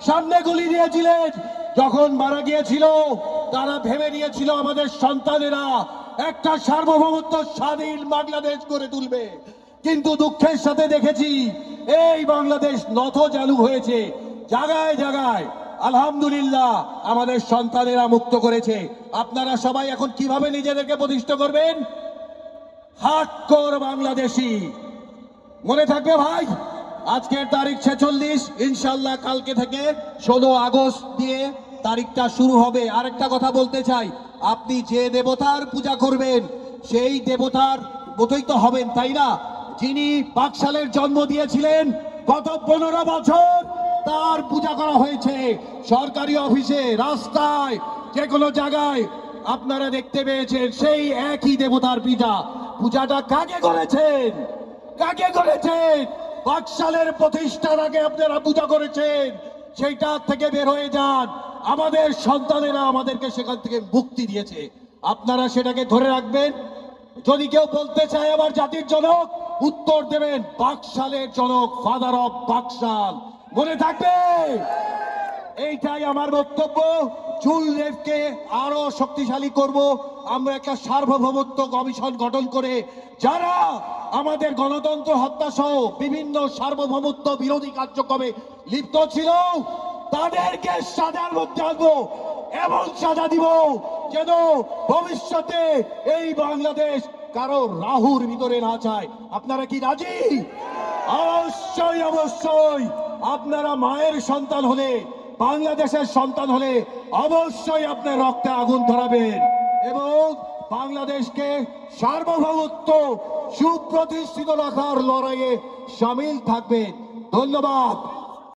সামনে গুলি দিয়েছিলেন। যখন মারা গিয়েছিল তারা ভেবে নিয়েছিল আমাদের সন্তানেরা একটা সার্বভৌমত্ব স্বাধীন বাংলাদেশ করে তুলবে, কিন্তু দুঃখের সাথে দেখেছি এই বাংলাদেশ নত চালু হয়েছে জায়গায় জায়গায়। আলহামদুলিল্লাহ আমাদের সন্তানেরা মুক্ত করেছে। আপনারা সবাই এখন কিভাবে নিজেদেরকে প্রতিষ্ঠা করবেন? হার্ডকোর বাংলাদেশী। মনে থাকবে ভাই, আজকের তারিখ 46, ইনশাল্লাহ কালকে থেকে 16 আগস্ট দিয়ে তারিখটা শুরু হবে। আরেকটা কথা বলতে চাই, আপনি যে দেবতার পূজা করবেন সেই দেবতার মতোই তো হবেন, তাই না? যিনি বাকশালের জন্ম দিয়েছিলেন গত 15 বছর তার পূজা করা হয়েছে সরকারি অফিসে, রাস্তায়, যে কোনো জায়গায় আপনারা দেখতে পেয়েছেন সেই একই দেবতার পূজাটা কাকে করেছেন? কাকে করেছেন? বাকশালের প্রতিষ্ঠার আগে আপনারা পূজা করেছেন। সেইটা থেকে বের হয়ে যান। আমাদের সন্তানেরা আমাদেরকে সেখান থেকে মুক্তি দিয়েছে, আপনারা সেটাকে ধরে রাখবেন। যদি কেউ বলতে চায় আমার জাতির জনক, উত্তর দেবেন বাকশালের জনক, ফাদার অফ বাকশাল। মনে থাকবে। এইটাই আমার বক্তব্য। জুলরেফকে আরো শক্তিশালী করব। আমরা একটা সার্বভৌমত্ব কমিশন গঠন করে যারা আমাদের গণতন্ত্র হত্যা সহ বিভিন্ন সার্বভৌমত্ব বিরোধী কার্যক্রমে লিপ্ত ছিল তাদেরকে সাজার মধ্যে আনবো, এমন সাজা দিব যেন ভবিষ্যতে এই বাংলাদেশ কারো রাহুর ভিতরে না যায়। আপনারা কি রাজি? অবশ্যই অবশ্যই। আপনারা মায়ের সন্তান হলে, বাংলাদেশের সন্তান হলে অবশ্যই আপনার রক্তে আগুন ধরাবেন এবং বাংলাদেশকে সার্বভৌমত্ব সুপ্রতিষ্ঠিত রাখার লড়াইয়ে সামিল থাকবেন। ধন্যবাদ।